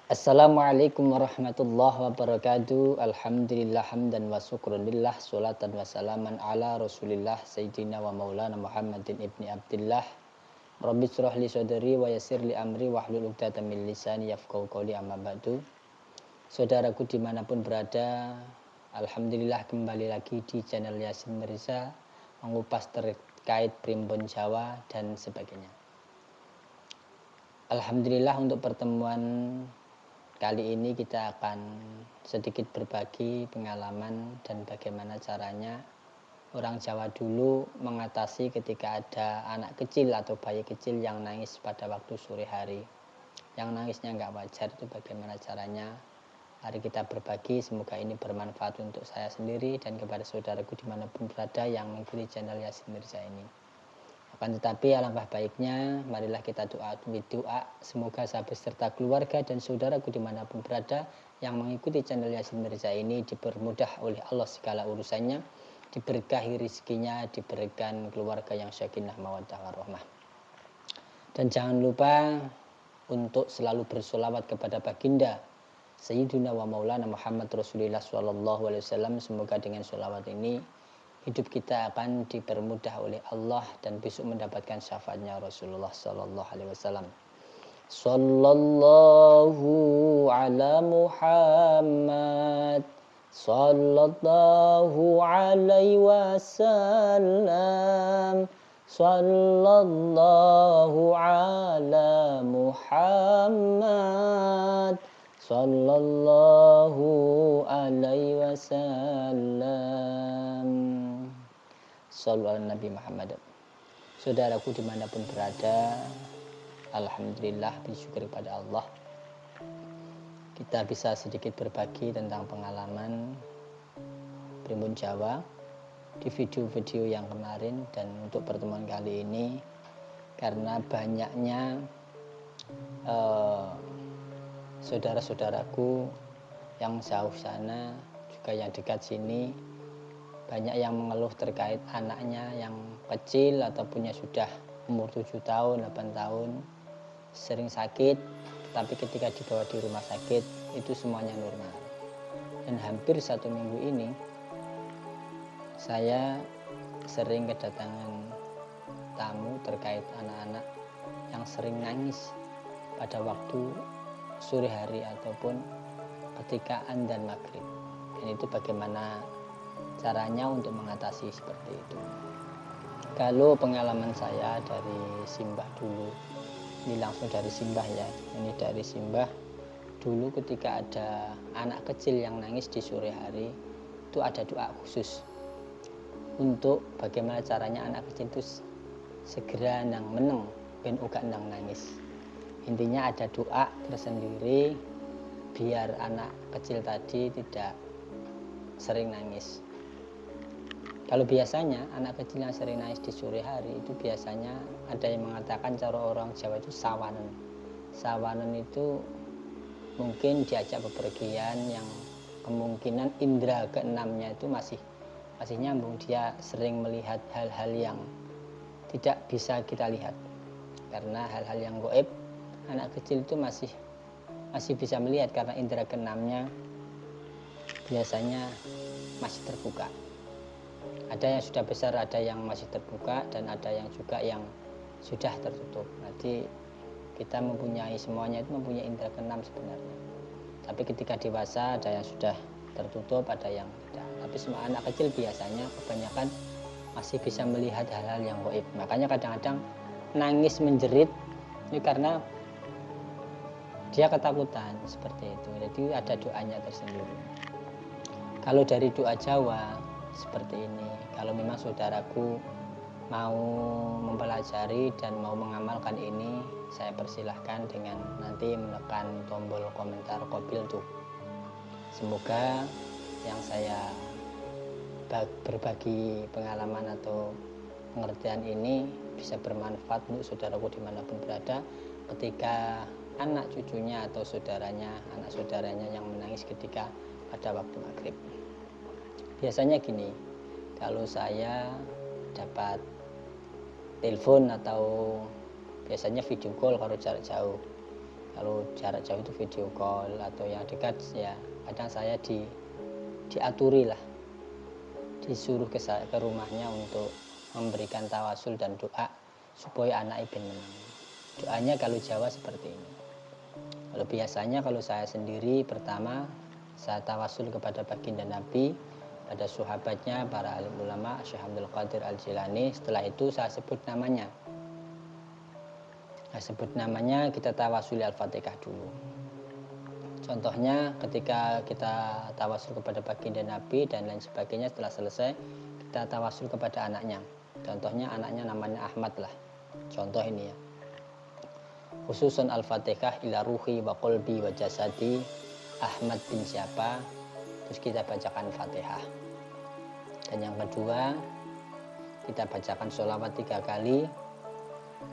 Assalamualaikum warahmatullahi wabarakatuh. Alhamdulillah hamdan wa syukrunillah. Salatan wa salaman ala rasulillah Sayyidina wa maulana Muhammadin ibni Abdillah. Rabbi shrah li sadri wa yassir li amri wahlul 'uqdatam min lisani yafqahu qawli, amma ba'du. Saudaraku dimanapun berada, alhamdulillah kembali lagi di channel Yasin Mirza, mengupas terkait primbon Jawa dan sebagainya. Alhamdulillah untuk pertemuan kali ini kita akan sedikit berbagi pengalaman dan bagaimana caranya orang Jawa dulu mengatasi ketika ada anak kecil atau bayi kecil yang nangis pada waktu sore hari. Yang nangisnya nggak wajar, itu bagaimana caranya. Mari kita berbagi, semoga ini bermanfaat untuk saya sendiri dan kepada saudaraku dimanapun berada yang mengikuti channel Yasin Mirza ini. Akan tetapi alangkah baiknya marilah kita doa semoga saya beserta keluarga dan saudaraku dimanapun berada yang mengikuti channel Yasin Mirza ini dipermudah oleh Allah segala urusannya, diberkahi rezekinya, diberikan keluarga yang sakinah mawaddah warahmah. Dan jangan lupa untuk selalu bersolawat kepada baginda Sayyidina wa maulana Muhammad Rasulullah SAW. Semoga dengan solawat ini hidup kita akan dipermudah oleh Allah dan besok mendapatkan syafaatnya Rasulullah sallallahu alaihi wasallam. Sallallahu ala Muhammad sallallahu alaihi wasallam. Sallallahu ala Muhammad sallallahu alaihi wasallam. Shallu ala Nabi Muhammad. Saudaraku dimanapun berada, alhamdulillah bersyukur kepada Allah, kita bisa sedikit berbagi tentang pengalaman primbon Jawa di video-video yang kemarin. Dan untuk pertemuan kali ini, karena banyaknya saudara-saudaraku yang jauh sana juga yang dekat sini, banyak yang mengeluh terkait anaknya yang kecil ataupun yang sudah umur 7 tahun, 8 tahun sering sakit, tapi ketika dibawa di rumah sakit itu semuanya normal. Dan hampir 1 minggu ini saya sering kedatangan tamu terkait anak-anak yang sering nangis pada waktu sore hari ataupun ketika adzan maghrib. Dan itu bagaimana caranya untuk mengatasi seperti itu. Kalau pengalaman saya dari Simbah dulu, ini langsung dari Simbah ya, ini dari Simbah dulu ketika ada anak kecil yang nangis di sore hari, itu ada doa khusus untuk bagaimana caranya anak kecil itu segera nang meneng ben uga nang nangis. Intinya ada doa tersendiri biar anak kecil tadi tidak sering nangis. Kalau biasanya anak kecil yang sering nangis di sore hari itu biasanya ada yang mengatakan cara orang Jawa itu sawanen. Sawanen itu mungkin diajak bepergian yang kemungkinan indera keenamnya itu masih nyambung. Dia sering melihat hal-hal yang tidak bisa kita lihat. Karena hal-hal yang gaib anak kecil itu masih bisa melihat karena indera keenamnya biasanya masih terbuka. Ada yang sudah besar, ada yang masih terbuka, dan ada yang juga yang sudah tertutup. Nanti kita semuanya itu mempunyai indera keenam sebenarnya. Tapi ketika dewasa ada yang sudah tertutup, ada yang tidak. Tapi semua anak kecil biasanya kebanyakan masih bisa melihat hal-hal yang gaib. Makanya kadang-kadang nangis menjerit ini karena dia ketakutan seperti itu. Jadi ada doanya tersendiri. Kalau dari doa Jawa seperti ini, kalau memang saudaraku mau mempelajari dan mau mengamalkan ini, saya persilahkan dengan nanti menekan tombol komentar kopil tuh. Semoga yang saya berbagi pengalaman atau pengertian ini bisa bermanfaat untuk saudaraku dimanapun berada ketika anak cucunya atau anak saudaranya yang menangis ketika pada waktu maghrib. Biasanya gini, kalau saya dapat telepon atau biasanya video call kalau jarak jauh, Kalau jarak jauh itu video call, atau yang dekat ya kadang saya diaturi lah, disuruh ke rumahnya untuk memberikan tawasul dan doa supaya anak ibn menang. Doanya kalau Jawa seperti ini. Kalau biasanya kalau saya sendiri, pertama saya tawasul kepada baginda Nabi, pada sahabatnya, para alim ulama, Syekh Abdul Qadir Al-Jilani. Setelah itu saya sebut namanya. Kita tawasuli Al-Fatihah dulu. Contohnya ketika kita tawasul kepada baginda Nabi dan lain sebagainya, setelah selesai kita tawasul kepada anaknya. Contohnya anaknya namanya Ahmad lah. Contoh ini ya. Khususun Al-Fatihah ila ruhi wa qalbi wa jasadi Ahmad bin siapa, terus kita bacakan Fatihah. Dan yang kedua, kita bacakan sholawat 3 kali,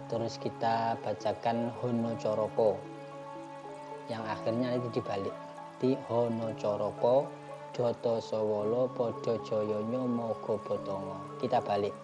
terus kita bacakan Hono Coroko, yang akhirnya itu dibalik di Hono Coroko Doto Sowolo Podo Joyonyo Mogo Botongo. Kita balik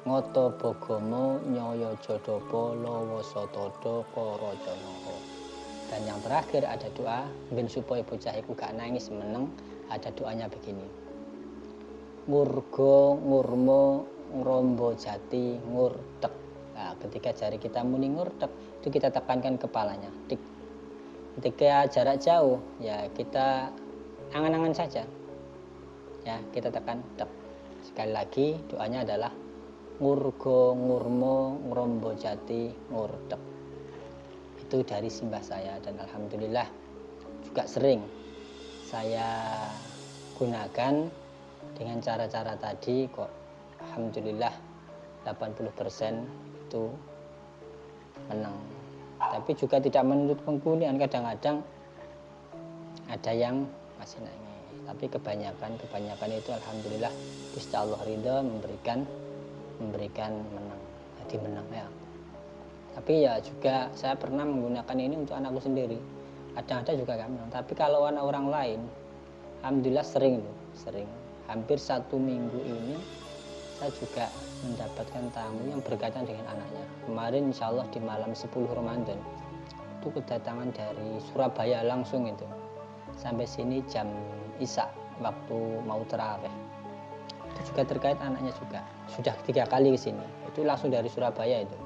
Ngoto Bogomo Nyoyo Jodopo Lowo Sotodo Koro Jonoho. Dan yang terakhir ada doa ben supaya bocah iku gak nangis meneng. Ada doanya begini: ngurgo ngurmo ngrombo jati ngurtek. Nah, ketika jari kita muni ngurtek itu kita tekankan kepalanya, tik. Ketika jarak jauh ya kita angan-angan saja ya, kita tekan tek. Sekali lagi doanya adalah ngurgo ngurmo ngrombo jati ngurtek. Itu dari simbah saya, dan alhamdulillah juga sering saya gunakan dengan cara-cara tadi kok. Alhamdulillah 80% itu menang. Tapi juga tidak menuntut pengkulian, kadang-kadang ada yang masih nangis. Tapi kebanyakan itu alhamdulillah Gusti Allah ridha memberikan menang, jadi menang ya. Tapi ya juga saya pernah menggunakan ini untuk anakku sendiri, kadang-kadang juga gak menang. Tapi kalau anak orang lain, alhamdulillah sering. Hampir 1 minggu ini saya juga mendapatkan tamu yang berkaitan dengan anaknya. Kemarin insya Allah di malam 10 Ramadan itu kedatangan dari Surabaya langsung itu, sampai sini jam Isya waktu mau terawih. Itu juga terkait anaknya juga. Sudah 3 kali ke sini. Itu langsung dari Surabaya itu.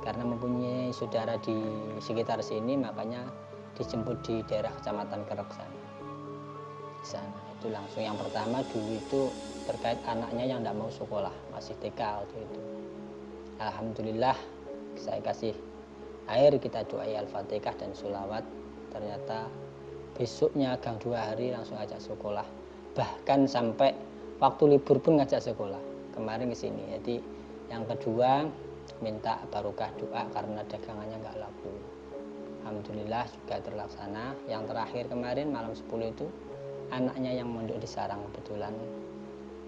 Karena mempunyai saudara di sekitar sini, makanya dijemput di daerah Kecamatan Kerek sana. Di sana itu langsung yang pertama dulu itu terkait anaknya yang tidak mau sekolah, masih TK waktu itu. Alhamdulillah saya kasih air, kita doai Al-Fatihah dan sholawat. Ternyata besoknya gang 2 hari langsung ajak sekolah. Bahkan sampai waktu libur pun ngajak sekolah kemarin ke sini. Jadi yang kedua minta barokah doa karena dagangannya nggak laku. Alhamdulillah juga terlaksana. Yang terakhir kemarin malam 10 itu anaknya yang mondok di Sarang, kebetulan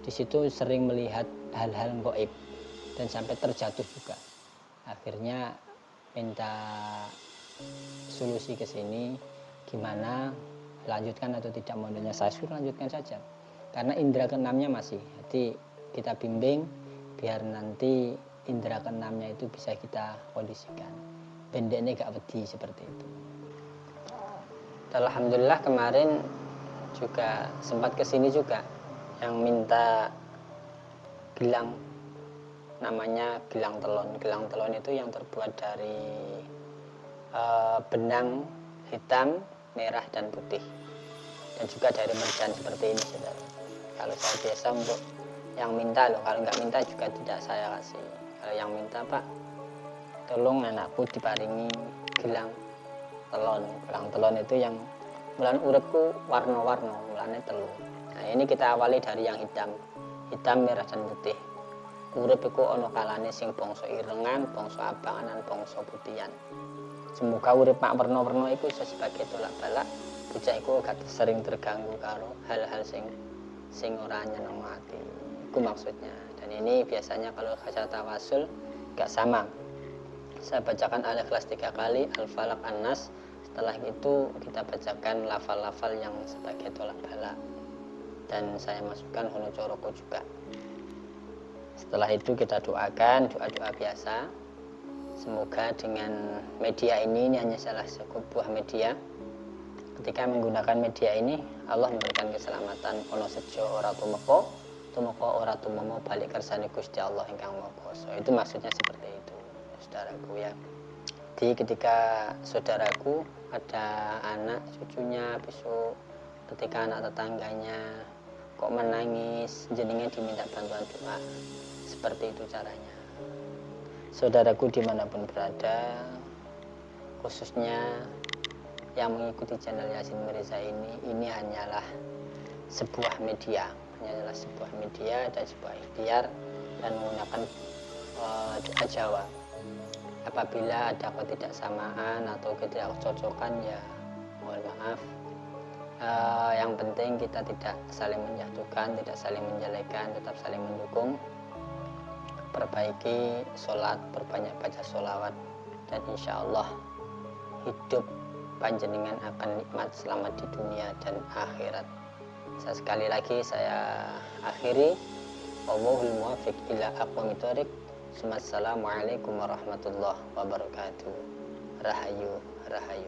di situ sering melihat hal-hal gaib dan sampai terjatuh juga. Akhirnya minta solusi ke sini, gimana lanjutkan atau tidak mondoknya. Saya suruh lanjutkan saja karena indera keenamnya masih, jadi kita bimbing biar nanti indera keenamnya itu bisa kita kondisikan, pendeknya gak wedi seperti itu. Alhamdulillah kemarin juga sempat kesini juga yang minta gelang, namanya gelang telon. Gelang telon itu yang terbuat dari benang hitam, merah dan putih, dan juga dari merjan seperti ini saudara. Kalau saya biasa untuk yang minta loh, kalau nggak minta juga tidak saya kasih. Kalau yang minta, Pak tolong anakku diparingi gelang telon. Gelang telon itu yang mulan uripku warna-warna, mulane telu. Nah ini kita awali dari yang hitam, merah dan putih. Urip iku ana kalane sing bangsa irengan, bangsa abangan lan bangsa putihan. Semoga urip mak werna-werna iku iso sebagai tolak balak bocah iku gak sering terganggu karo hal-hal sing ora nyeneng ati. Iku maksudnya. Dan ini biasanya kalau saya tawasul gak sama. Saya bacakan Al-Ikhlas 3 kali, Al-Falaq, An-Nas. Setelah itu kita bacakan lafal-lafal yang sebagai tolak balak. Dan saya masukkan Hono Coroko juga. Setelah itu kita doakan doa-doa biasa. Semoga dengan media ini hanya salah sebuah media. Ketika menggunakan media ini, Allah memberikan keselamatan. Ono sejo ora tumeka ora tumomo balik kersane Gusti Allah ingkang Maha Kuwasa. Itu maksudnya seperti itu, saudaraku ya. Jadi ketika saudaraku ada anak cucunya besok, ketika anak tetangganya kok menangis, jenenge diminta bantuan doa. Seperti itu caranya. Saudaraku dimanapun berada, khususnya yang mengikuti channel Yasin Mirza ini hanyalah sebuah media, dan sebuah ikhtiar dan menggunakan doa Jawa. Apabila ada ketidaksamaan atau ketidakcocokan ya mohon maaf. Yang penting kita tidak saling menjatuhkan, tidak saling menjelekan, tetap saling mendukung. Perbaiki sholat, perbanyak baca sholawat, dan insya Allah hidup panjenengan akan nikmat selama di dunia dan akhirat. Sekali lagi saya akhiri. Wallahul muwaffiq ila aqwamit thoriq. Assalamualaikum warahmatullahi wabarakatuh. Rahayu, rahayu.